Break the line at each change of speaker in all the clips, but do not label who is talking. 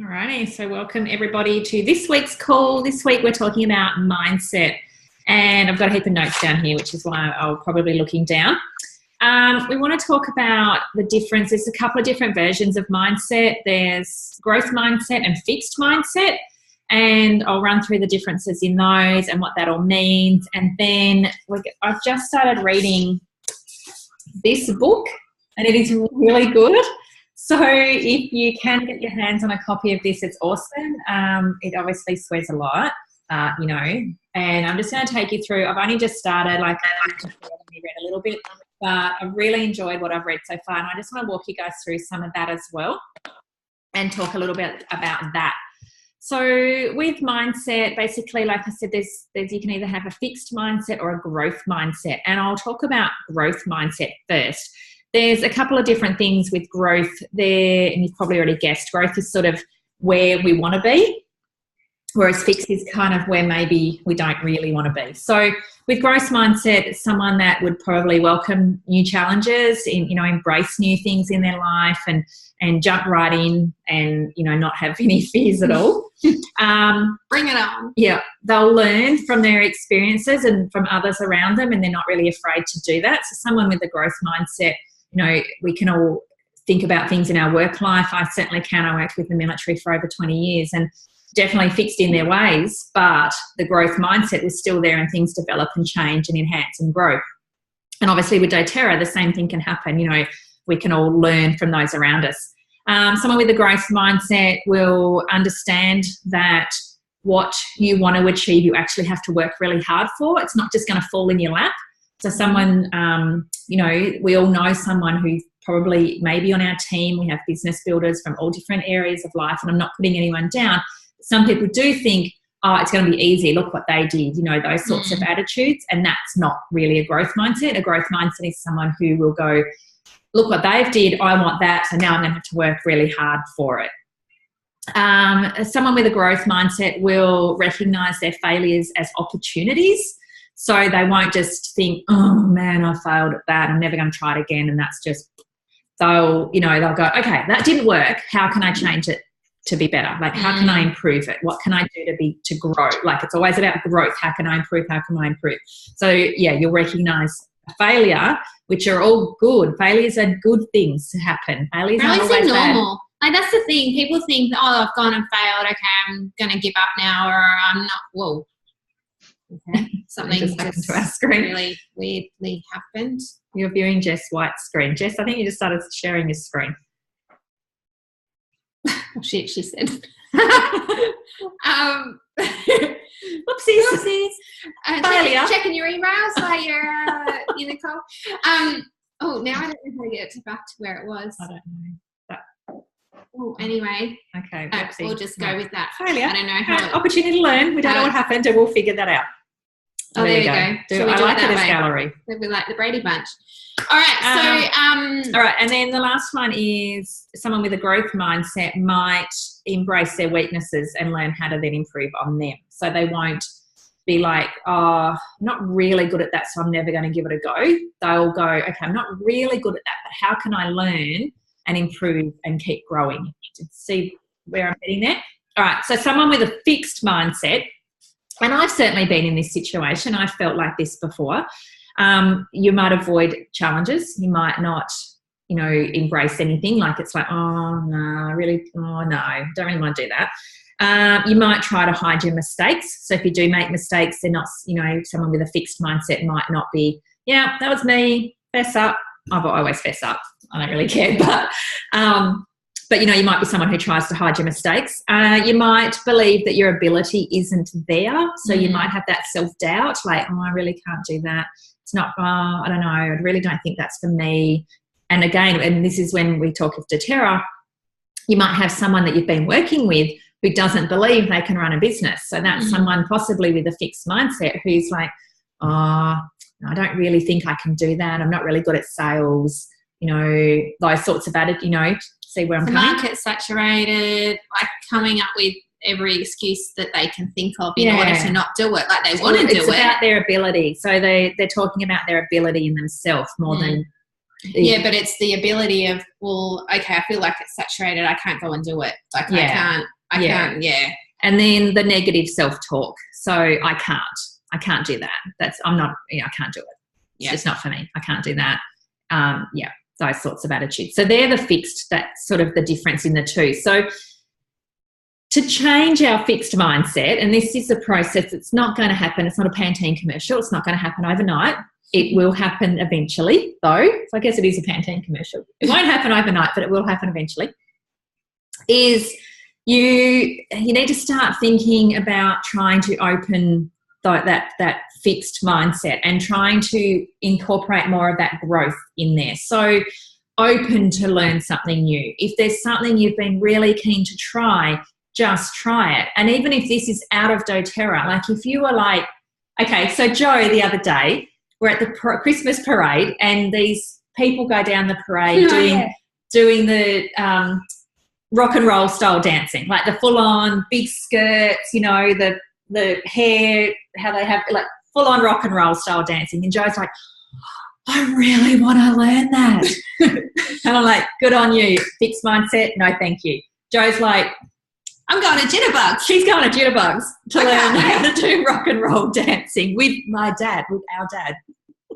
Alrighty, so welcome everybody to this week's call. This week we're talking about mindset, and I've got a heap of notes down here, which is why I'll probably be looking down. We want to talk about the difference. There's a couple of different versions of mindset. There's growth mindset and fixed mindset, and I'll run through the differences in those and what that all means. And then I've just started reading this book, and it is really good. So if you can get your hands on a copy of this, it's awesome. It obviously swears a lot, and I'm just going to take you through. I've only just started, I've read a little bit, but I've really enjoyed what I've read so far, and I just want to walk you guys through some of that as well and talk a little bit about that. So with mindset, basically, like I said, there's you can either have a fixed mindset or a growth mindset, and I'll talk about growth mindset first. There's a couple of different things with growth there, and you've probably already guessed, growth is sort of where we want to be, whereas fixed is kind of where maybe we don't really want to be. So with growth mindset, it's someone that would probably welcome new challenges, embrace new things in their life and jump right in and, not have any fears at all.
Bring it on.
Yeah, they'll learn from their experiences and from others around them, and they're not really afraid to do that. So someone with a growth mindset, we can all think about things in our work life. I certainly can. I worked with the military for over 20 years and definitely fixed in their ways, but the growth mindset was still there, and things develop and change and enhance and grow. And obviously with doTERRA, the same thing can happen. We can all learn from those around us. Someone with a growth mindset will understand that what you want to achieve, you actually have to work really hard for. It's not just going to fall in your lap. So someone, we all know someone who probably maybe on our team, we have business builders from all different areas of life, and I'm not putting anyone down. Some people do think, oh, it's going to be easy. Look what they did, those sorts of attitudes. And that's not really a growth mindset. A growth mindset is someone who will go, look what they've did. I want that. So now I'm going to have to work really hard for it. Someone with a growth mindset will recognize their failures as opportunities. So they won't just think, oh man, I failed at that, I'm never going to try it again. And that's just, they'll go, okay, that didn't work. How can I change it to be better? How can I improve it? What can I do to grow? It's always about growth. How can I improve? How can I improve? So yeah, you'll recognize a failure, which are all good. Failures are good things to happen. Failures are always
normal. That's the thing. People think, oh, I've gone and failed. Okay, I'm going to give up now, or I'm not. Whoa. Okay. Something just happened to our screen. Really weirdly happened.
You're viewing Jess White's screen. Jess, I think you just started sharing your screen.
Oh, shit, she said.
Whoopsies.
Failure. Checking your emails while you're in the call. Now I don't know how to get it back to where it was.
I don't know.
Oh, anyway.
Okay.
We'll just go with that.
Failure.
I don't know how.
Opportunity to learn. We don't know what happened, and we'll figure that out.
Oh, there we go.
I like it as gallery.
We like the Brady Bunch. All right.
All right. And then the last one is someone with a growth mindset might embrace their weaknesses and learn how to then improve on them. So they won't be like, oh, I'm not really good at that, so I'm never going to give it a go. They'll go, okay, I'm not really good at that, but how can I learn and improve and keep growing? See where I'm getting there? All right. So someone with a fixed mindset, and I've certainly been in this situation. I've felt like this before. You might avoid challenges. You might not, embrace anything. It's like, oh, no, don't really want to do that. You might try to hide your mistakes. So if you do make mistakes, they're not, someone with a fixed mindset might not be, yeah, that was me, fess up. I always fess up. I don't really care. But you might be someone who tries to hide your mistakes. You might believe that your ability isn't there. So you might have that self-doubt, like, oh, I really can't do that. It's not, I don't know, I really don't think that's for me. And again, and this is when we talk of doTERRA, you might have someone that you've been working with who doesn't believe they can run a business. So that's someone possibly with a fixed mindset who's like, oh, I don't really think I can do that. I'm not really good at sales, those sorts of attitude, see where I'm coming.
The market's saturated, coming up with every excuse that they can think of in order to not do it. They want to do it.
It's about their ability. So they're talking about their ability in themselves more than
Yeah, but it's the ability of, well, okay, I feel like it's saturated. I can't go and do it. Like I can't.
And then the negative self-talk. So I can't do that. I can't do it. It's just not for me. I can't do that. Those sorts of attitudes. So they're the fixed, that's sort of the difference in the two. So to change our fixed mindset, and this is a process, it's not going to happen. It's not a Pantene commercial. It's not going to happen overnight. It will happen eventually, though. So I guess it is a Pantene commercial. It won't happen overnight, but it will happen eventually. Is you need to start thinking about trying to open that fixed mindset and trying to incorporate more of that growth in there. So open to learn something new. If there's something you've been really keen to try, just try it. And even if this is out of doTERRA, like if you were like, okay, so Joe, the other day, we're at the Christmas parade and these people go down the parade doing the rock and roll style dancing, like the full on big skirts, the hair, how they have like full on rock and roll style dancing. And Joe's like, I really want to learn that. And I'm like, good on you. Fixed mindset. No, thank you. Joe's like,
I'm going to Jitterbugs.
She's going to Jitterbugs to learn how to do rock and roll dancing with our dad.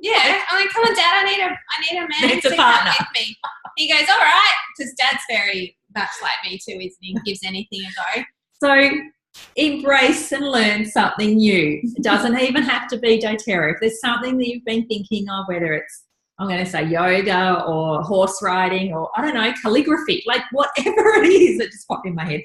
Yeah, I'm like, come on, Dad, I need a man to come with me. He goes, all right, because Dad's very much like me too, isn't he? Gives anything a go.
So embrace and learn something new. It doesn't even have to be doTERRA. If there's something that you've been thinking of, whether it's, I'm going to say yoga or horse riding or, I don't know, calligraphy, like whatever it is that just popped in my head,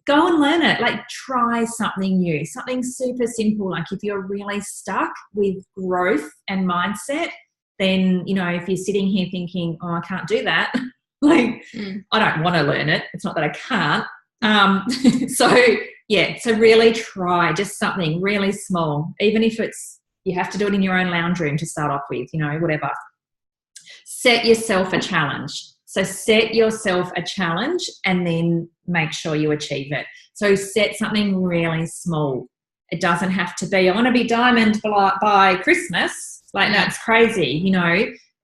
go and learn it. Like try something new, something super simple. Like if you're really stuck with growth and mindset, then, if you're sitting here thinking, oh, I can't do that, like I don't want to learn it. It's not that I can't. So really try just something really small, even if it's, you have to do it in your own lounge room to start off with, whatever. Set yourself a challenge. So set yourself a challenge and then make sure you achieve it. So set something really small. It doesn't have to be, I want to be diamond by Christmas. Like that's crazy.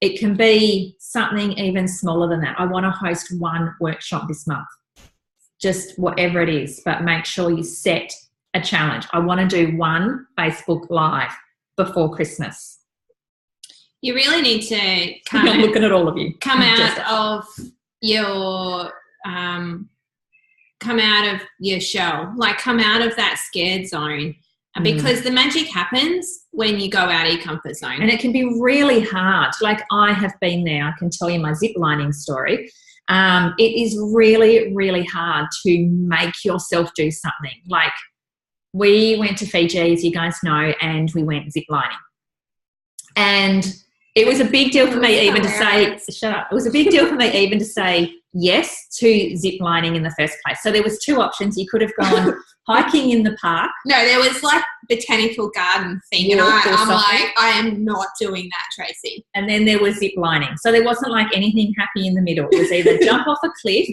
It can be something even smaller than that. I want to host one workshop this month. Just whatever it is, but make sure you set a challenge. I want to do one Facebook Live before Christmas.
You really need to
I'm looking at all of you.
Come out of your shell, like come out of that scared zone, because the magic happens when you go out of your comfort zone. And
it can be really hard. Like I have been there. I can tell you my zip lining story. It is really, really hard to make yourself do something. Like we went to Fiji, as you guys know, and we went zip lining. And it was a big deal for me even to say, shut up. It was a big deal for me even to say yes to zip lining in the first place. So there was two options. You could have gone hiking in the park.
No, there was like botanical garden thing. And I'm like, I am not doing that, Tracey.
And then there was zip lining. So there wasn't like anything happy in the middle. It was either jump off a cliff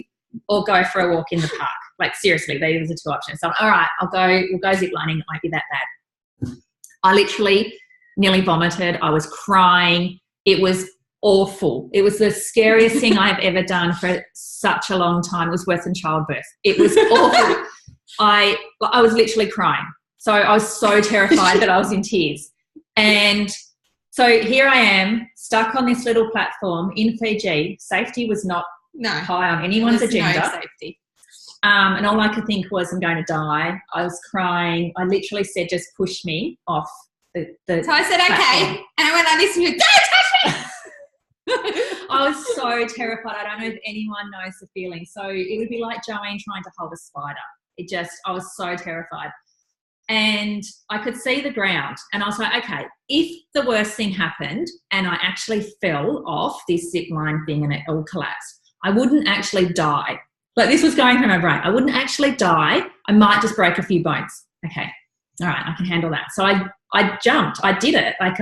or go for a walk in the park. Like seriously, those are two options. So all right, we'll go zip lining. It won't be that bad. I literally nearly vomited. I was crying. It was awful. It was the scariest thing I've ever done for such a long time. It was worse than childbirth. It was awful. I was literally crying. So I was so terrified that I was in tears. And so here I am stuck on this little platform in Fiji. Safety was not high on anyone's agenda.
No safety.
And all I could think was, I'm going to die. I was crying. I literally said, just push me off. So
I said, okay. And I went like this and you went, don't touch me.
I was so terrified. I don't know if anyone knows the feeling. So it would be like Joanne trying to hold a spider. I was so terrified. And I could see the ground. And I was like, okay, if the worst thing happened and I actually fell off this zip line thing and it all collapsed, I wouldn't actually die. Like this was going through my brain. I wouldn't actually die. I might just break a few bones. Okay. All right. I can handle that. So I jumped. I did it. Like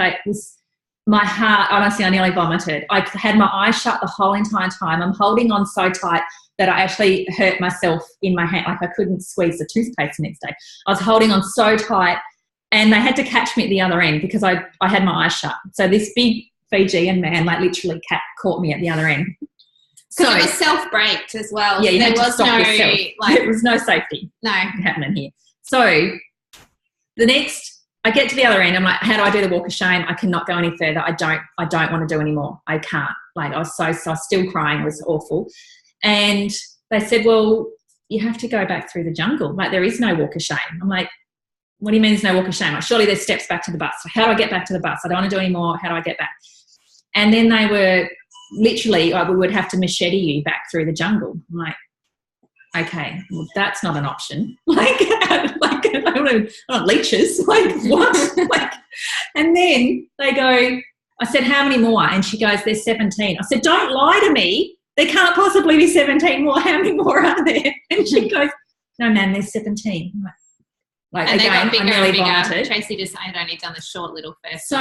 my heart, honestly, I nearly vomited. I had my eyes shut the whole entire time. I'm holding on so tight that I actually hurt myself in my hand. Like I couldn't squeeze the toothpaste the next day. I was holding on so tight and they had to catch me at the other end because I had my eyes shut. So this big Fijian man, like literally caught me at the other end.
So it was self-braked as well.
Yeah,
there was no
yourself.
like
there was no safety happening here. So the next, I get to the other end. I'm like, how do I do the walk of shame? I cannot go any further. I don't want to do anymore. I can't. Like I was still crying. It was awful. And they said, well, you have to go back through the jungle. Like there is no walk of shame. I'm like, what do you mean there's no walk of shame? Like surely there's steps back to the bus. How do I get back to the bus? I don't want to do any more. How do I get back? And then they were literally, we would have to machete you back through the jungle. I'm like, okay, well, that's not an option. Like I don't leeches. Like what? Like, and then they go, I said, how many more? And she goes, there's 17. I said, don't lie to me. There can't possibly be 17 more. How many more are there? And she goes, no, man, there's 17. I'm like
and
again, I nearly vomited.
Tracey just had only done the short little first.
So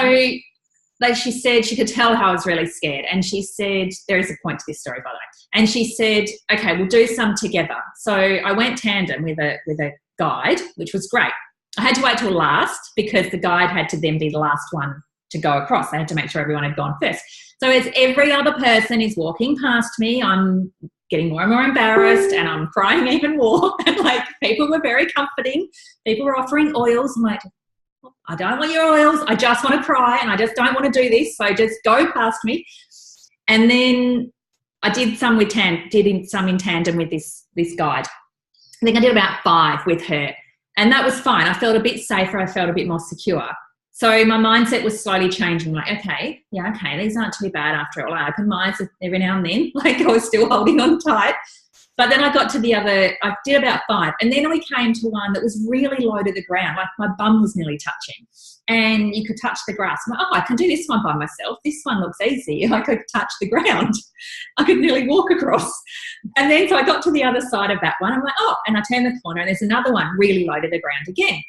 like she said, she could tell how I was really scared. And she said, there is a point to this story, by the way. And she said, okay, we'll do some together. So I went tandem with a guide, which was great. I had to wait till last because the guide had to then be the last one to go across. I had to make sure everyone had gone first. So as every other person is walking past me, I'm getting more and more embarrassed and I'm crying even more. And like people were very comforting. People were offering oils. I'm like, I don't want your oils. I just want to cry and I just don't want to do this. So just go past me. And then I did some in tandem with this guide. I think I did about 5 with her. And that was fine. I felt a bit safer. I felt a bit more secure. So my mindset was slowly changing. Like, okay, these aren't too bad after all. I open my eyes every now and then. Like I was still holding on tight. But then I got to the other, I did about 5. And then we came to one that was really low to the ground. Like my bum was nearly touching. And you could touch the grass. I'm like, I can do this one by myself. This one looks easy. I could touch the ground. I could nearly walk across. And then so I got to the other side of that one. I'm like, and I turned the corner and there's another one really low to the ground again.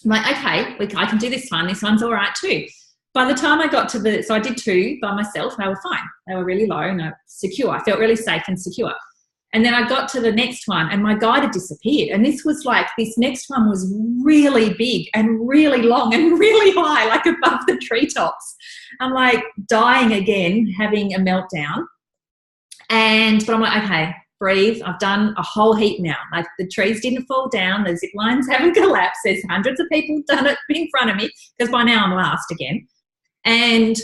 I'm like, okay, I can do this one. This one's all right too. By the time I got to so I did 2 by myself. They were fine. They were really low and secure. I felt really safe and secure. And then I got to the next one and my guide had disappeared. And this next one was really big and really long and really high, like above the treetops. I'm like dying again, having a meltdown. But I'm like, okay, breathe. I've done a whole heap now. Like the trees didn't fall down. The zip lines haven't collapsed. There's hundreds of people done it in front of me because by now I'm last again. And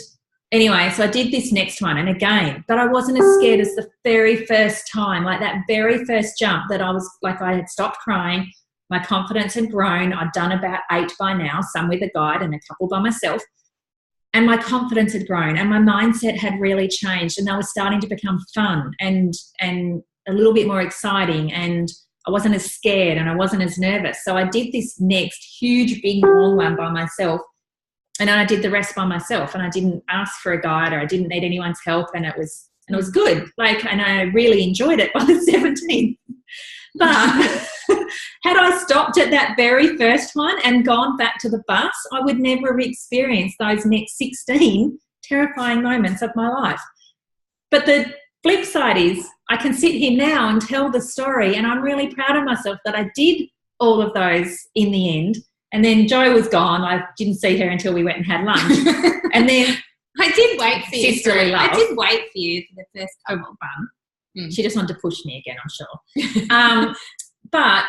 anyway, so I did this next one and again, but I wasn't as scared as the very first time, like that very first jump that I was like, I had stopped crying. My confidence had grown. I'd done about 8 by now, some with a guide and a couple by myself. And my confidence had grown and my mindset had really changed and they were starting to become fun and a little bit more exciting and I wasn't as scared and I wasn't as nervous. So I did this next huge, big, long one by myself. And then I did the rest by myself and I didn't ask for a guide or I didn't need anyone's help and it was good. Like, and I really enjoyed it by the 17th. But had I stopped at that very first one and gone back to the bus, I would never have experienced those next 16 terrifying moments of my life. But the flip side is I can sit here now and tell the story and I'm really proud of myself that I did all of those in the end. And then Jo was gone. I didn't see her until we went and had lunch. And then
I did wait for you.
Sisterly love.
I did wait for you for the first
fun. She just wanted to push me again, I'm sure. But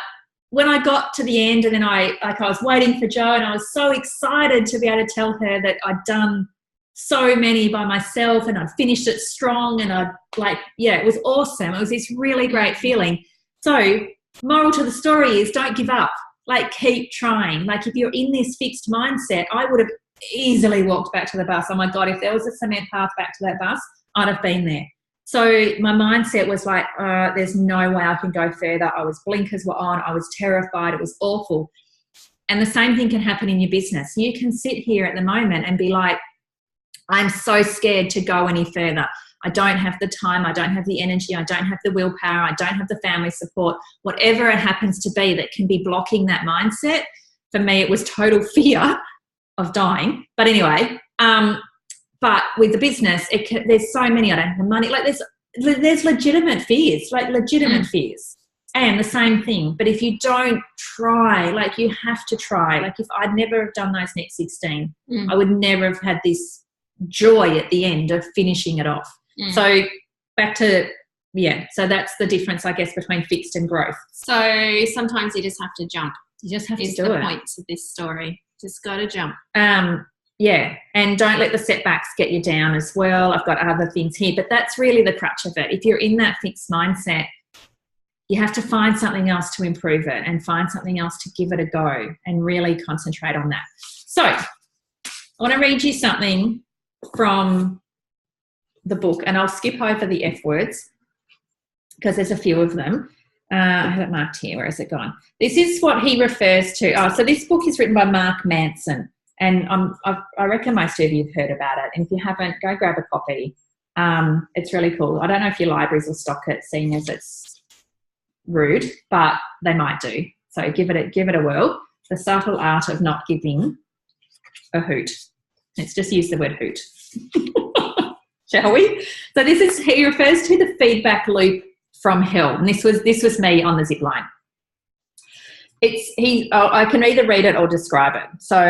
when I got to the end and then I was waiting for Jo and I was so excited to be able to tell her that I'd done so many by myself and I'd finished it strong and it was awesome. It was this really great feeling. So moral to the story is don't give up. Like keep trying. Like if you're in this fixed mindset, I would have easily walked back to the bus. Oh my God, if there was a cement path back to that bus, I'd have been there. So my mindset was like, there's no way I can go further. Blinkers were on. I was terrified. It was awful. And the same thing can happen in your business. You can sit here at the moment and be like, I'm so scared to go any further. I don't have the time. I don't have the energy. I don't have the willpower. I don't have the family support. Whatever it happens to be that can be blocking that mindset. For me, it was total fear of dying. But anyway, but with the business, there's so many. I don't have the money. Like there's legitimate fears, fears. And the same thing. But if you don't try, like you have to try. Like if I'd never have done those next 16, I would never have had this joy at the end of finishing it off. So back to, so that's the difference, I guess, between fixed and growth.
So sometimes you just have to jump.
You just have to do it.
Is the points of this story. Just got to jump.
Yeah, and don't let the setbacks get you down as well. I've got other things here, but that's really the crutch of it. If you're in that fixed mindset, you have to find something else to improve it and find something else to give it a go and really concentrate on that. So I want to read you something from the book, and I'll skip over the F words because there's a few of them. I have it marked here. Where has it gone? This is what he refers to. So this book is written by Mark Manson. And I reckon most of you have heard about it. And if you haven't, go grab a copy. It's really cool. I don't know if your libraries will stock it, seeing as it's rude, but they might do. So give it a whirl. The Subtle Art of Not Giving a Hoot. Let's just use the word hoot. Shall we? So he refers to the feedback loop from hell. And this was me on the zip line. I can either read it or describe it. So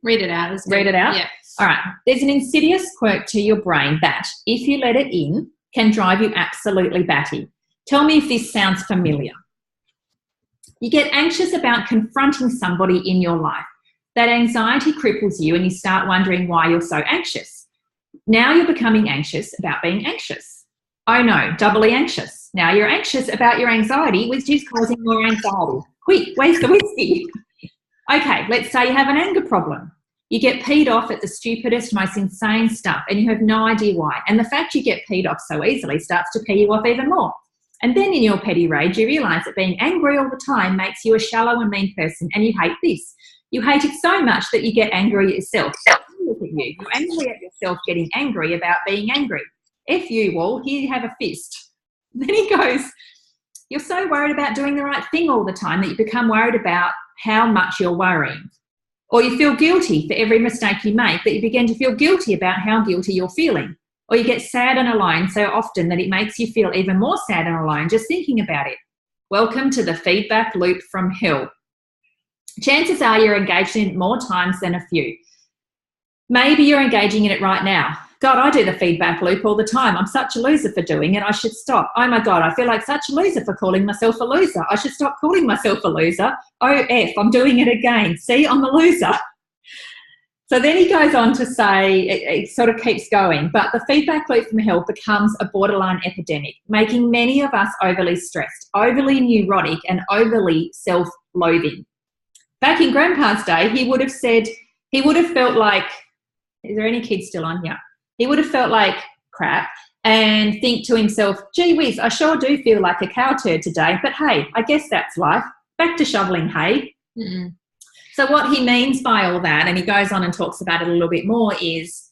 read it out.
Read it out?
Yeah.
All right. There's an insidious quirk to your brain that, if you let it in, can drive you absolutely batty. Tell me if this sounds familiar. You get anxious about confronting somebody in your life. That anxiety cripples you and you start wondering why you're so anxious. Now you're becoming anxious about being anxious. Oh no, doubly anxious. Now you're anxious about your anxiety, which is causing more anxiety. Quick, where's the whiskey? Okay, let's say you have an anger problem. You get peed off at the stupidest, most insane stuff and you have no idea why. And the fact you get peed off so easily starts to pee you off even more. And then in your petty rage, you realise that being angry all the time makes you a shallow and mean person, and you hate this. You hate it so much that you get angry at yourself. Look at you. You're angry at yourself getting angry about being angry. F you, Wall, here you have a fist. Then he goes, you're so worried about doing the right thing all the time that you become worried about how much you're worrying. Or you feel guilty for every mistake you make, that you begin to feel guilty about how guilty you're feeling. Or you get sad and alone so often that it makes you feel even more sad and alone just thinking about it. Welcome to the feedback loop from hell. Chances are you're engaged in it more times than a few. Maybe you're engaging in it right now. God, I do the feedback loop all the time. I'm such a loser for doing it. I should stop. Oh my God, I feel like such a loser for calling myself a loser. I should stop calling myself a loser. Oh, F, I'm doing it again. See, I'm a loser. So then he goes on to say, it sort of keeps going, but the feedback loop from hell becomes a borderline epidemic, making many of us overly stressed, overly neurotic, and overly self-loathing. Back in Grandpa's day, he would have felt like, is there any kids still on here? He would have felt like crap and think to himself, gee whiz, I sure do feel like a cow turd today, but hey, I guess that's life. Back to shoveling hay. Mm-mm. So what he means by all that, and he goes on and talks about it a little bit more, is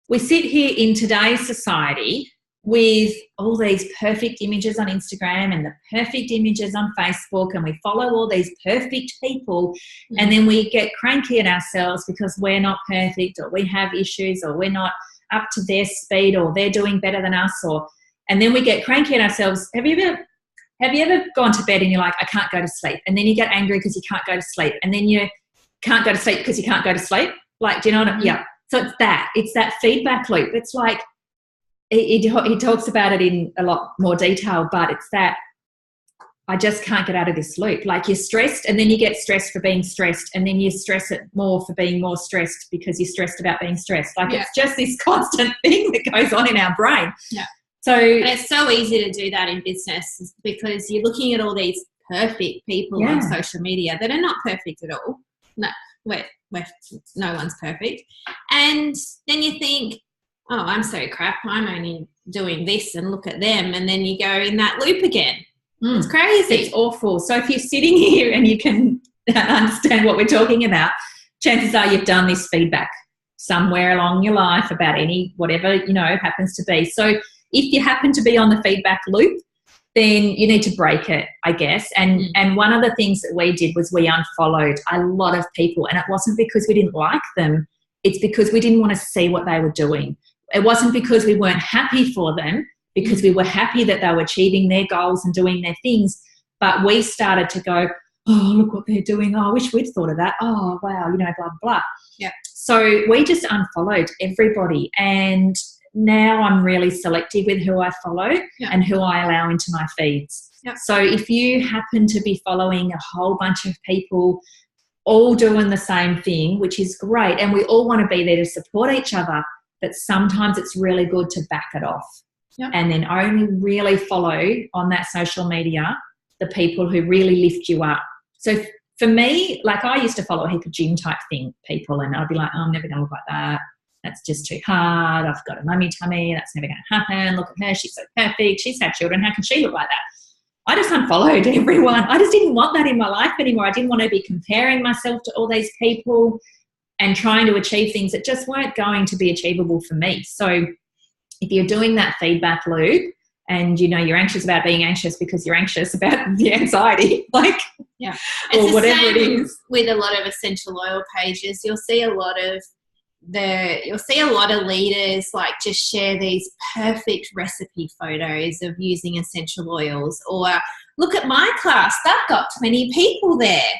we sit here in today's society with all these perfect images on Instagram and the perfect images on Facebook, and we follow all these perfect people, and then we get cranky at ourselves because we're not perfect, or we have issues, or we're not up to their speed, or they're doing better than us, and then we get cranky at ourselves. Have you ever gone to bed and you're like, I can't go to sleep, and then you get angry because you can't go to sleep, and then you can't go to sleep because you can't go to sleep? Like, do you know what I mean? Yeah. So it's that feedback loop. It's like, he talks about it in a lot more detail, but it's that I just can't get out of this loop. Like, you're stressed, and then you get stressed for being stressed, and then you stress it more for being more stressed because you're stressed about being stressed. Like, it's just this constant thing that goes on in our brain. Yeah. So, and
it's so easy to do that in business because you're looking at all these perfect people on social media that are not perfect at all. No, no one's perfect. And then you think, oh, I'm so crap. I'm only doing this, and look at them. And then you go in that loop again. It's crazy.
It's awful. So if you're sitting here and you can understand what we're talking about, chances are you've done this feedback somewhere along your life about whatever, happens to be. So if you happen to be on the feedback loop, then you need to break it, I guess. And one of the things that we did was we unfollowed a lot of people, and it wasn't because we didn't like them. It's because we didn't want to see what they were doing. It wasn't because we weren't happy for them, because we were happy that they were achieving their goals and doing their things. But we started to go, oh, look what they're doing. Oh, I wish we'd thought of that. Oh, wow, you know, blah, blah.
Yeah.
So we just unfollowed everybody, and now I'm really selective with who I follow and who I allow into my feeds.
Yep.
So if you happen to be following a whole bunch of people all doing the same thing, which is great, and we all want to be there to support each other, but sometimes it's really good to back it off and then only really follow on that social media the people who really lift you up. So for me, like I used to follow a heap of gym type people, and I'd be like, oh, I'm never going to look like that. That's just too hard. I've got a mummy tummy. That's never going to happen. Look at her. She's so perfect. She's had children. How can she look like that? I just unfollowed everyone. I just didn't want that in my life anymore. I didn't want to be comparing myself to all these people and trying to achieve things that just weren't going to be achievable for me. So if you're doing that feedback loop and, you know, you're anxious about being anxious because you're anxious about the anxiety, like, or whatever it is.
With a lot of essential oil pages, you'll see a lot of leaders like just share these perfect recipe photos of using essential oils, or look at my class, they've got 20 people there.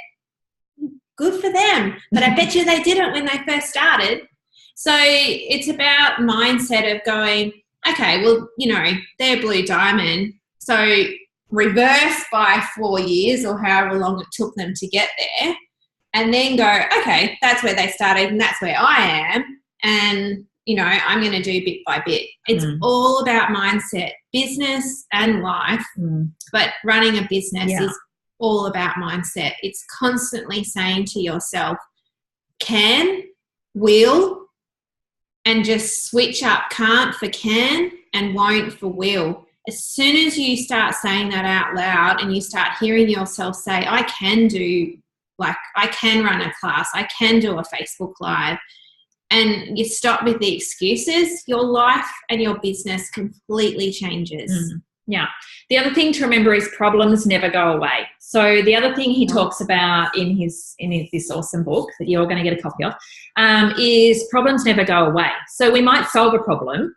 Good for them. But I bet you they didn't when they first started. So it's about mindset of going, okay, well, you know, they're Blue Diamond. So reverse by 4 years or however long it took them to get there. And then go, okay, that's where they started and that's where I am. And, you know, I'm going to do bit by bit. It's all about mindset, business and life. But running a business is all about mindset. It's constantly saying to yourself, can, will, and just switch up can't for can and won't for will. As soon as you start saying that out loud and you start hearing yourself say, I can do, like, I can run a class, I can do a Facebook Live, and you stop with the excuses, your life and your business completely changes.
Yeah. The other thing to remember is problems never go away. So the other thing he talks about in this awesome book that you're going to get a copy of is problems never go away. So we might solve a problem,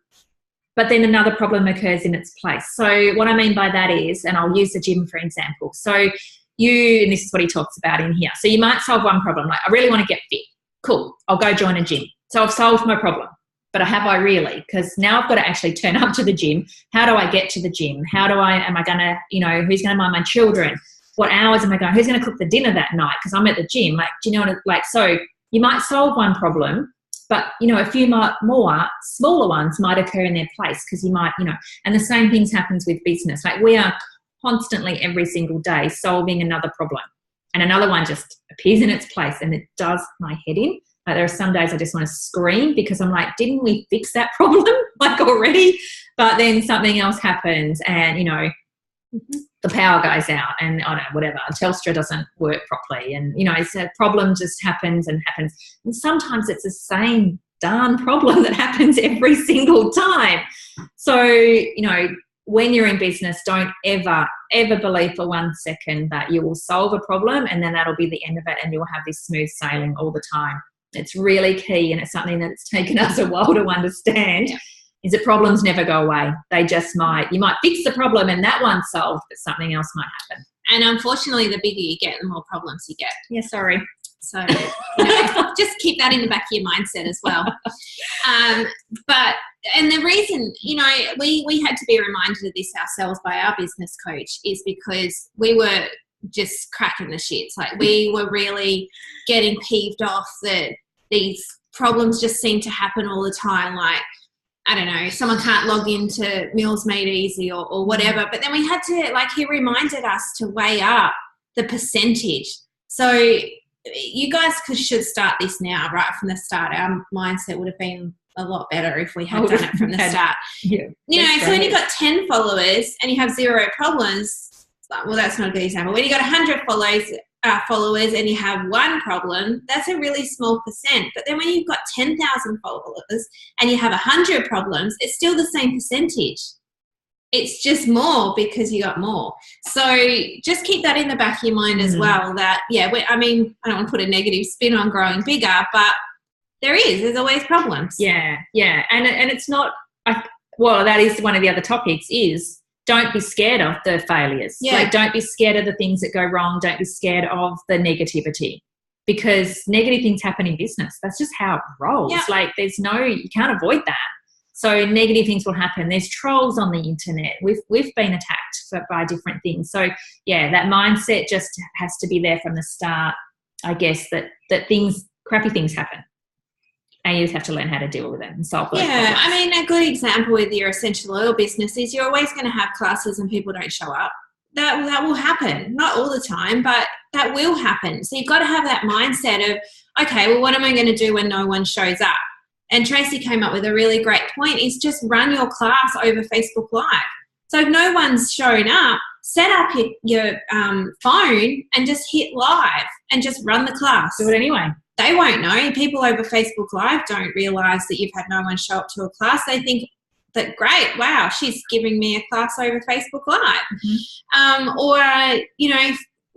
but then another problem occurs in its place. So what I mean by that is, and I'll use the gym for example. So and this is what he talks about in here. So you might solve one problem, like I really want to get fit. Cool, I'll go join a gym. So I've solved my problem. But have I really? Because now I've got to actually turn up to the gym. How do I get to the gym? Am I going to, you know, who's going to mind my children? What hours am I going? Who's going to cook the dinner that night? Because I'm at the gym. Like, do you know what, like, so you might solve one problem, but, you know, a few more smaller ones might occur in their place because you might, you know, and the same things happens with business. Like we are constantly every single day solving another problem and another one just appears in its place and it does my head in. Like there are some days I just want to scream because I'm like, didn't we fix that problem like already? But then something else happens and, you know, the power goes out and I don't know, whatever. Telstra doesn't work properly and, you know, it's a problem just happens and happens. And sometimes it's the same darn problem that happens every single time. So, you know, when you're in business, don't ever believe for 1 second that you will solve a problem and then that'll be the end of it and you'll have this smooth sailing all the time. It's really key and it's something that it's taken us a while to understand is that problems never go away. They just you might fix the problem and that one's solved, but something else might happen.
And unfortunately, the bigger you get, the more problems you get.
Yeah, sorry.
So, you know, just keep that in the back of your mindset as well. And the reason, you know, we had to be reminded of this ourselves by our business coach is because we were just cracking the shits. Like we were really getting peeved off that these problems just seem to happen all the time. Like, I don't know, someone can't log into Meals Made Easy or whatever. But then we had to, like, he reminded us to weigh up the percentage. So you guys should start this now, right from the start. Our mindset would have been a lot better if we had done it from the start. Yeah, you know, so when you've got 10 followers and you have 0 problems, well, that's not a good example. When you got 100 followers and you have 1 problem, that's a really small percent. But then when you've got 10,000 followers and you have 100 problems, it's still the same percentage. It's just more because you got more. So just keep that in the back of your mind as well that, I mean, I don't want to put a negative spin on growing bigger, but there's always problems.
Yeah. And it's not, well, that is one of the other topics is don't be scared of the failures.
Yeah.
Like, don't be scared of the things that go wrong. Don't be scared of the negativity, because negative things happen in business. That's just how it rolls.
Yeah.
Like, you can't avoid that. So negative things will happen. There's trolls on the internet. We've been attacked by different things. So yeah, that mindset just has to be there from the start, I guess, that crappy things happen. And you just have to learn how to deal with it and solve those problems.
I mean, a good example with your essential oil business is you're always going to have classes and people don't show up. That will happen. Not all the time, but that will happen. So you've got to have that mindset of, okay, well, what am I going to do when no one shows up? And Tracey came up with a really great point, is just run your class over Facebook Live. So if no one's shown up, set up your phone and just hit live and just run the class.
Do it anyway.
They won't know. People over Facebook Live don't realise that you've had no one show up to a class. They think that, great, wow, she's giving me a class over Facebook Live. Mm-hmm. Or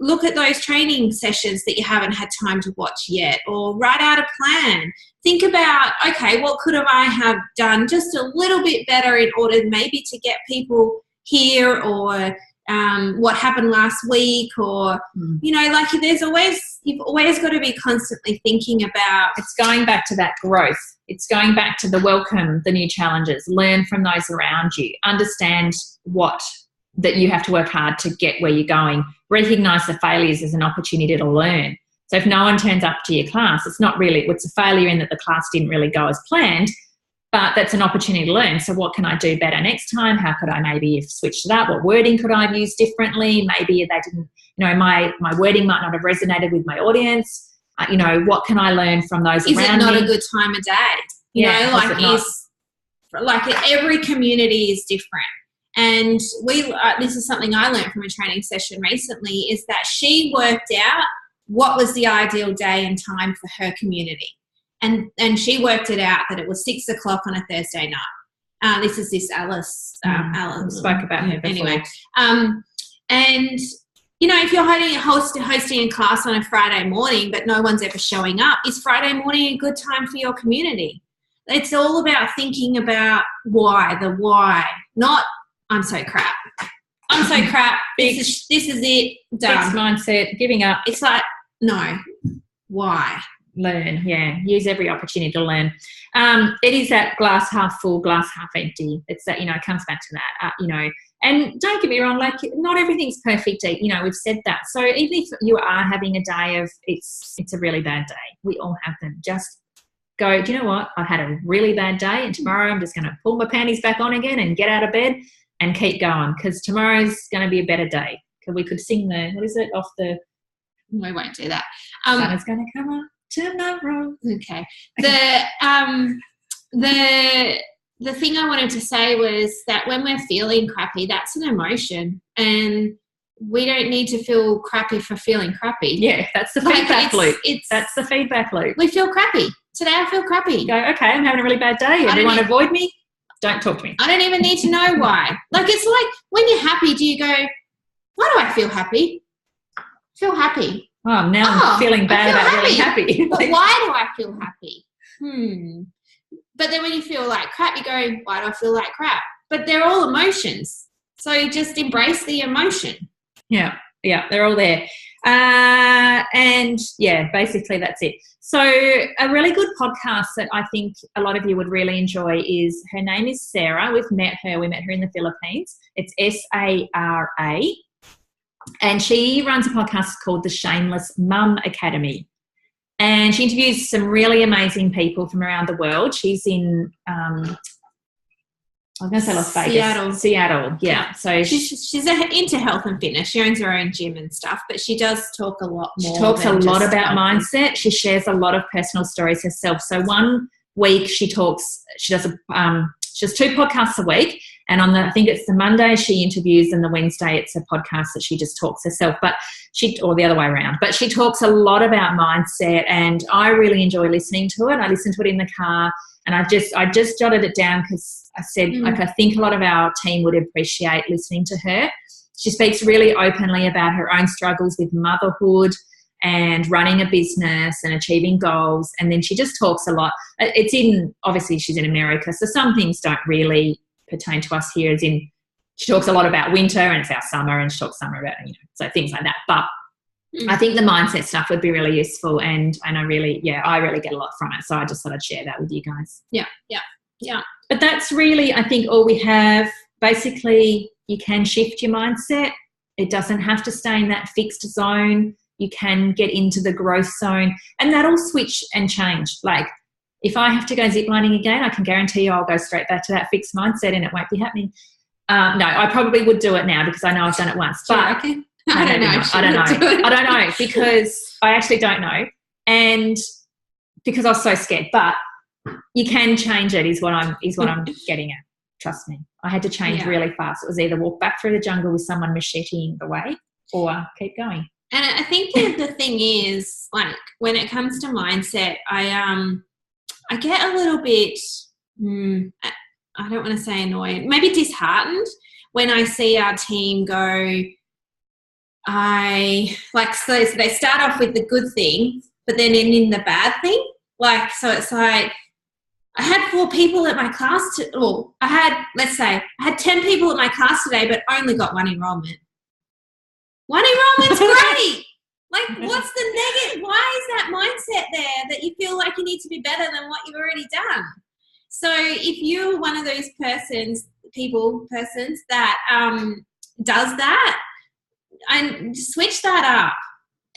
look at those training sessions that you haven't had time to watch yet, or write out a plan. Think about, okay, what could I have done just a little bit better in order maybe to get people here, or what happened last week, or, you've always got to be constantly thinking about.
It's going back to that growth. It's going back to the welcome, the new challenges, learn from those around you, understand that you have to work hard to get where you're going, recognize the failures as an opportunity to learn. So if no one turns up to your class, it's a failure in that the class didn't really go as planned, but that's an opportunity to learn. So what can I do better next time? How could I maybe have switched it up? What wording could I have used differently? Maybe they didn't, my wording might not have resonated with my audience. What can I learn from those around me?
Is it not a good time of day? Every community is different. And this is something I learned from a training session recently, is that she worked out what was the ideal day and time for her community. And she worked it out that it was 6 o'clock on a Thursday night. This is Alice. Alice
spoke about her before.
Anyway. If you're hosting a class on a Friday morning, but no one's ever showing up, is Friday morning a good time for your community? It's all about thinking about the why, not I'm so crap. I'm so crap. This is it. Done.
Fixed mindset, giving up.
It's like, no. Why?
Learn, yeah. Use every opportunity to learn. It is that glass half full, glass half empty. It's that, it comes back to that, And don't get me wrong, like, not everything's perfect. We've said that. So even if you are having a day of it's a really bad day, we all have them. Just go, do you know what? I've had a really bad day, and tomorrow I'm just going to pull my panties back on again and get out of bed and keep going, because tomorrow's going to be a better day. Because we could sing
we won't do that.
Sun is going to come up tomorrow.
Okay. The thing I wanted to say was that when we're feeling crappy, that's an emotion, and we don't need to feel crappy for feeling crappy.
Yeah, that's the feedback loop. That's the feedback loop.
We feel crappy. Today I feel crappy.
Go, okay, I'm having a really bad day. Everyone avoid me. Don't talk to me.
I don't even need to know why. It's like when you're happy, do you go, why do I feel happy? Feel happy.
Oh, now I'm feeling bad about feeling happy.
But why do I feel happy? But then when you feel like crap, you go, why do I feel like crap? But they're all emotions. So you just embrace the emotion.
Yeah, they're all there. And yeah, basically that's it. So a really good podcast that I think a lot of you would really enjoy is, her name is Sarah. We met her in the Philippines. It's Sara. And she runs a podcast called The Shameless Mum Academy. And she interviews some really amazing people from around the world. She's in, I was going to say Las Vegas. Seattle, yeah. So
she's into health and fitness. She owns her own gym and stuff, but she does talk a lot more.
She talks a lot about mindset. She shares a lot of personal stories herself. So one week she does 2 podcasts a week, and I think it's the Monday she interviews, and the Wednesday it's a podcast that she just talks herself, or the other way around. But she talks a lot about mindset, and I really enjoy listening to it. I listen to it in the car, and I just jotted it down because I said, I think a lot of our team would appreciate listening to her. She speaks really openly about her own struggles with motherhood and running a business and achieving goals. And then she just talks a lot. Obviously she's in America, so some things don't really pertain to us here, as in she talks a lot about winter and it's our summer, and she talks summer about, so things like that. But I think the mindset stuff would be really useful, and I really get a lot from it. So I just thought I'd share that with you guys.
Yeah.
But that's really, I think, all we have. Basically, you can shift your mindset. It doesn't have to stay in that fixed zone. You can get into the growth zone, and that'll switch and change. Like, if I have to go ziplining again, I can guarantee you I'll go straight back to that fixed mindset and it won't be happening. No, I probably would do it now because I know I've done it once. But
I don't know
because I actually don't know, and because I was so scared. But you can change it, is what I'm getting at. Trust me, I had to change really fast. It was either walk back through the jungle with someone macheting the way, or keep going.
And I think the thing is, like, when it comes to mindset, I get a little bit, I don't want to say annoyed, maybe disheartened when I see our team go, so they start off with the good thing, but then end in the bad thing. Like, so it's like, I had 4 people at my class, I had 10 people at my class today, but only got 1 enrollment. 1 enrollment's great. Like, what's the negative? Why is that mindset there that you feel like you need to be better than what you've already done? So if you're one of those persons that does that, and switch that up.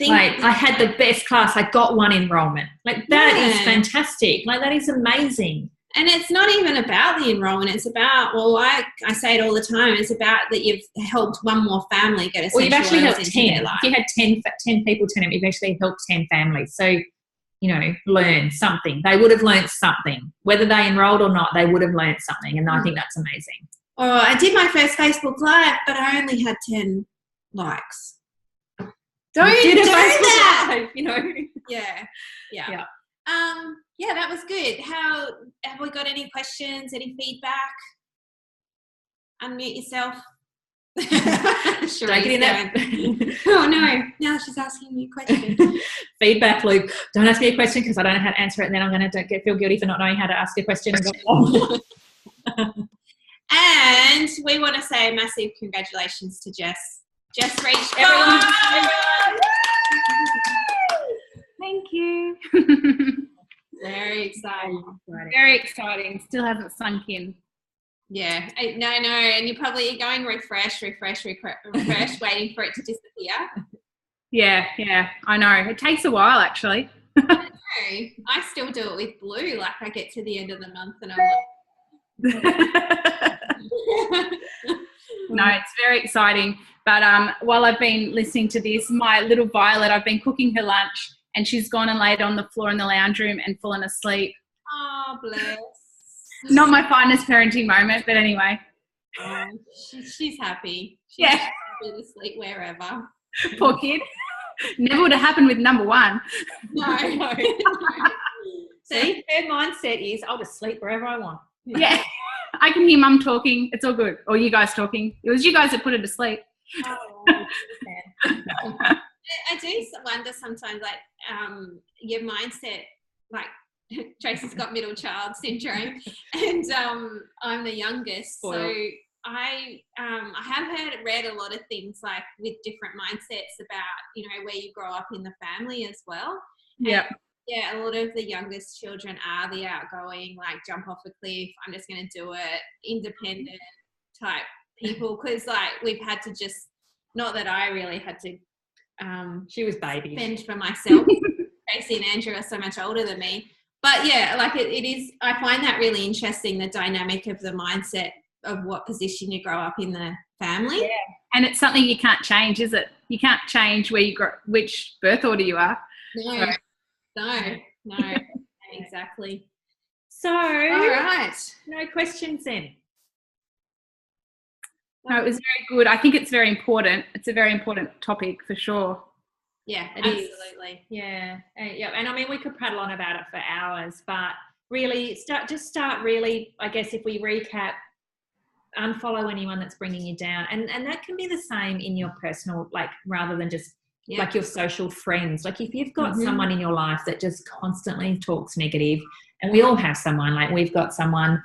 I had the best class. I got 1 enrollment. Like, that is fantastic. Like, that is amazing.
And it's not even about the enrollment. It's about, I say it all the time, it's about that you've helped 1 more family get a sensual.
Well, you've actually helped 10. If you had 10 people turn up, you've actually helped 10 families. So, learn something. They would have learned something. Whether they enrolled or not, they would have learned something. And I think that's amazing.
Oh, I did my first Facebook Live, but I only had 10 likes. Don't do that. Yeah. That was good. How have we got any questions? Any feedback? Unmute yourself.
Don't get in that.
Oh no! Now she's asking me a question.
Feedback loop. Don't ask me a question because I don't know how to answer it, and then I'm going to feel guilty for not knowing how to ask a question.
And we want to say a massive congratulations to Jess. Jess reached
everyone.
Thank you.
Very exciting.
Very exciting. Still hasn't sunk in.
Yeah. No. And you're going refresh, waiting for it to disappear.
Yeah. I know. It takes a while, actually.
I know. I still do it with blue. Like, I get to the end of the month and I'm like...
No, it's very exciting. But while I've been listening to this, my little Violet, I've been cooking her lunch, and she's gone and laid on the floor in the lounge room and fallen asleep.
Oh, bless.
Not my finest parenting moment, but anyway.
Oh, she's happy. She's happy to sleep wherever.
Poor kid. Never would have happened with number 1.
No.
See, her mindset is, I'll just sleep wherever I want.
Yeah. I can hear Mum talking. It's all good. Or you guys talking. It was you guys that put her to sleep.
Oh, I do wonder sometimes, like, your mindset, like, Tracey's got middle child syndrome, and I'm the youngest. Spoiled. So I have read a lot of things, like, with different mindsets about, where you grow up in the family as well.
Yeah.
Yeah, a lot of the youngest children are the outgoing, like, jump off a cliff, I'm just going to do it, independent type people. Because, like, we've had to just, not that I really had to
she was baby.
Fend for myself. Tracey and Andrew are so much older than me. But, yeah, like, it is, I find that really interesting, the dynamic of the mindset of what position you grow up in the family.
Yeah. And it's something you can't change, is it? You can't change where you grow, which birth order you are.
No, exactly.
So,
all right.
No questions then.
No, it was very good. I think it's very important. It's a very important topic for sure.
Yeah,
absolutely. Yeah. And I mean, we could prattle on about it for hours, but really start really, I guess, if we recap, unfollow anyone that's bringing you down. And that can be the same in your personal, like, rather than just like your social friends. Like, if you've got someone in your life that just constantly talks negative, and we all have someone, like, we've got someone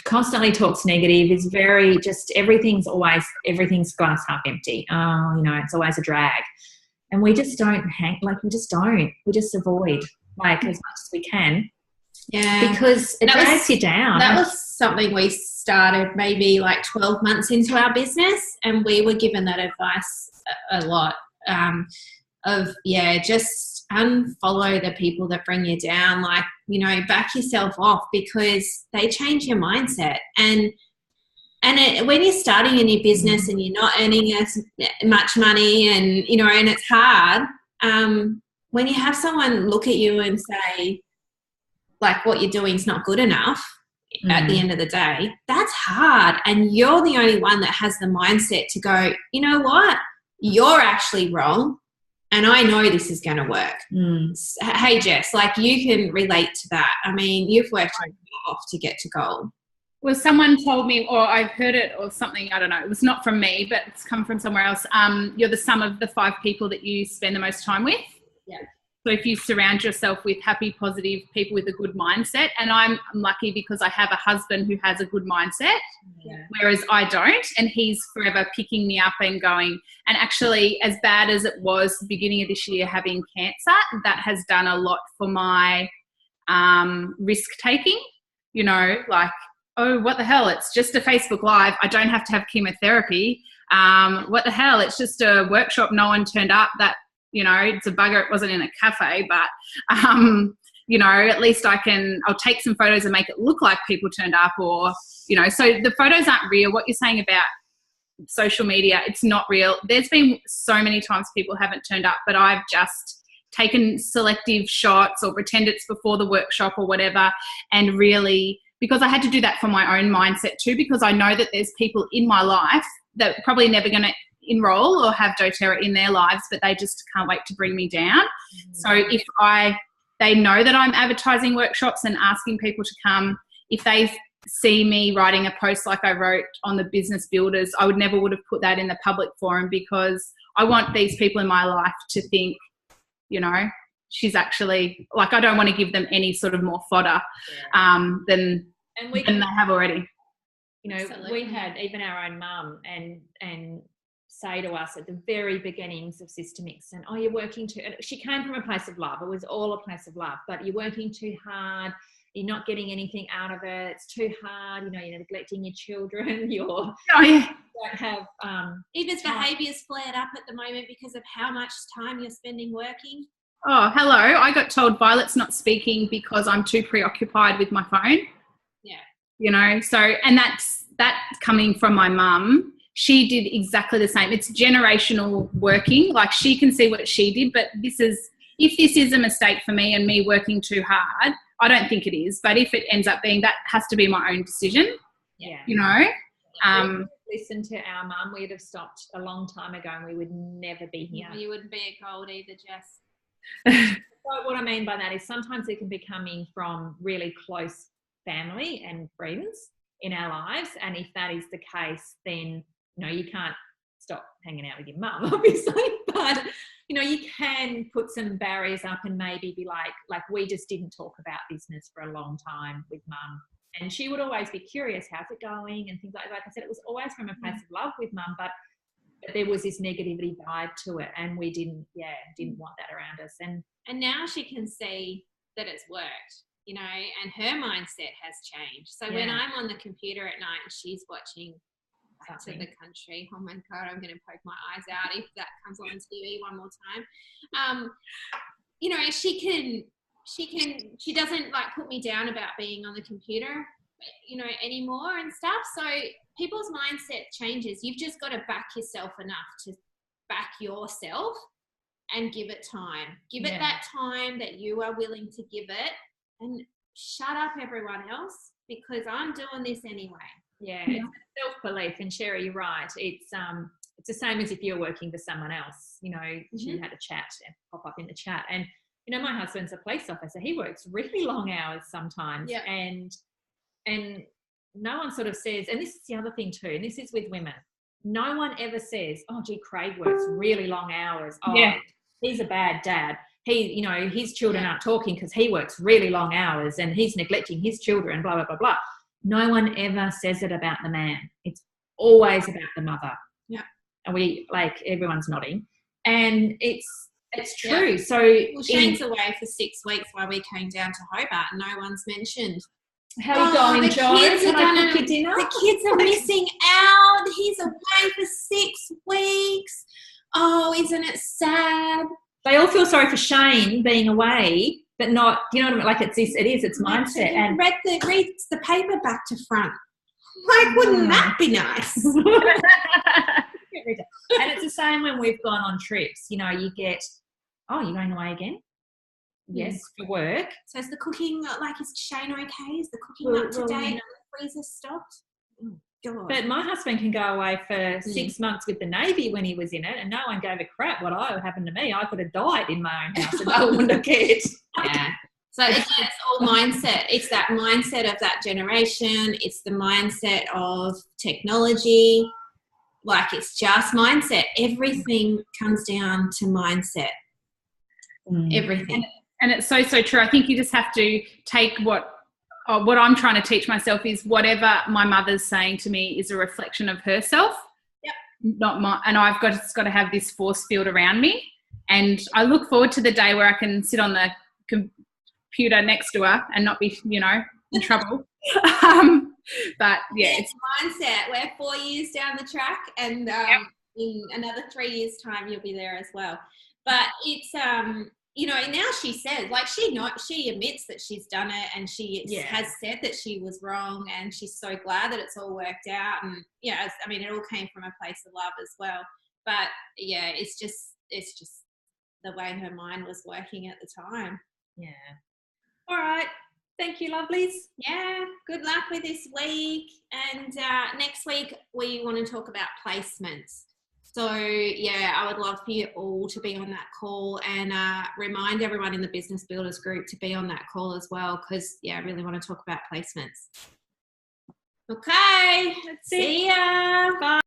constantly talks negative, is very just everything's glass half empty. It's always a drag. And we just don't we just avoid as much as we can.
Yeah.
Because it drags you down.
That was something we started maybe like 12 months into our business, and we were given that advice a lot just unfollow the people that bring you down, back yourself off, because they change your mindset. And when you're starting a new business and you're not earning as much money and it's hard, when you have someone look at you and say, what you're doing is not good enough at the end of the day, that's hard. And you're the only one that has the mindset to go, you know what, you're actually wrong, and I know this is going to work. Hey, Jess, you can relate to that. I mean, you've worked off to get to goal.
Well, someone told me, or I've heard it or something, I don't know, it was not from me, but it's come from somewhere else. You're the sum of the 5 people that you spend the most time with.
Yeah.
So if you surround yourself with happy, positive people with a good mindset, and I'm lucky because I have a husband who has a good mindset, whereas I don't, and he's forever picking me up and going. And actually, as bad as it was the beginning of this year having cancer, that has done a lot for my risk-taking, oh, what the hell, it's just a Facebook Live. I don't have to have chemotherapy. What the hell, it's just a workshop, no one turned up. That, it's a bugger. It wasn't in a cafe, but, at least I'll take some photos and make it look like people turned up, or, so the photos aren't real. What you're saying about social media, it's not real. There's been so many times people haven't turned up, but I've just taken selective shots or pretend it's before the workshop or whatever, and really, because I had to do that for my own mindset too, because I know that there's people in my life that probably never going to enroll or have doTERRA in their lives, but they just can't wait to bring me down. So if they know that I'm advertising workshops and asking people to come, if they see me writing a post like I wrote on the Business Builders, I would never have put that in the public forum, because I want these people in my life to think, she's actually, I don't want to give them any sort of more fodder than they have already.
We had even our own mum and say to us at the very beginnings of Systemix, and you're working too, and she came from a place of love. It was all a place of love, but you're working too hard, you're not getting anything out of it, it's too hard, you're neglecting your children, don't have
Eva's behaviour's flared up at the moment because of how much time you're spending working.
Oh, hello. I got told Violet's not speaking because I'm too preoccupied with my phone.
Yeah.
So, and that's coming from my mum. She did exactly the same. It's generational working. She can see what she did, but if this is a mistake for me and me working too hard, I don't think it is, but if it ends up being, that has to be my own decision.
Yeah.
Listen
to our mum, we'd have stopped a long time ago and we would never be here.
You wouldn't be at gold either, Jess.
So what I mean by that is sometimes it can be coming from really close family and friends in our lives, and if that is the case, then you can't stop hanging out with your mum, obviously, but you can put some barriers up and maybe be like we just didn't talk about business for a long time with mum, and she would always be curious, how's it going, and things like I said, it was always from a place of love with mum, but there was this negativity vibe to it, and we didn't want that around us.
And now she can see that it's worked, and her mindset has changed. So when I'm on the computer at night and she's watching Back to the Country, oh my God, I'm going to poke my eyes out if that comes on TV one more time. She doesn't put me down about being on the computer, anymore and stuff. So people's mindset changes. You've just got to back yourself enough to back yourself and give it time. Give it that time that you are willing to give it, and shut up everyone else, because I'm doing this anyway.
Yeah, it's self-belief. And Sherry, you're right. It's the same as if you're working for someone else. She had a chat and pop up in the chat, and my husband's a police officer. He works really long hours sometimes, and no one sort of says, and this is the other thing too, and this is with women, no one ever says, oh gee, Craig works really long hours, he's a bad dad, his children aren't talking because he works really long hours and he's neglecting his children, blah blah blah blah. no one ever says it about the man. It's always about the mother.
Yeah.
And we, like, everyone's nodding. And it's true.
Yeah.
So
well, Shane's away for 6 weeks while we came down to Hobart, and no one's mentioned.
How are you going, Joe? Can I cook your dinner?
The kids are missing out. He's away for 6 weeks. Oh, isn't it sad?
They all feel sorry for Shane being away, but not, you know what I mean? Like, it's mindset. And
read the paper back to front. Like, wouldn't that be nice?
And it's the same when we've gone on trips. You know, you get, oh, you're going away again? Yes, for work.
So is the cooking, like, is Shane okay? Is the cooking up to date and the freezer stopped? Oh, God.
But my husband can go away for 6 months with the Navy when he was in it, and no one gave a crap what happened to me. I could have died in my own house and no one would have cared.
Yeah. So it's all mindset. It's that mindset of that generation. It's the mindset of technology. Like, it's just mindset. Everything comes down to mindset. Everything.
And it's so true. I think you just have to take what I'm trying to teach myself is whatever my mother's saying to me is a reflection of herself.
Yep.
Not my, and I've got to have this force field around me. And I look forward to the day where I can sit on the computer next to her and not be, in trouble. But yeah, it's
mindset. We're 4 years down the track, and in another 3 years' time, you'll be there as well. But it's now she says, like, she admits that she's done it, and she has said that she was wrong, and she's so glad that it's all worked out. And it all came from a place of love as well. But yeah, it's just the way her mind was working at the time.
Yeah. All right. Thank you, lovelies.
Yeah. Good luck with this week. And next week we want to talk about placements. So, I would love for you all to be on that call, and remind everyone in the Business Builders group to be on that call as well, because, I really want to talk about placements. Okay.
See ya. Bye.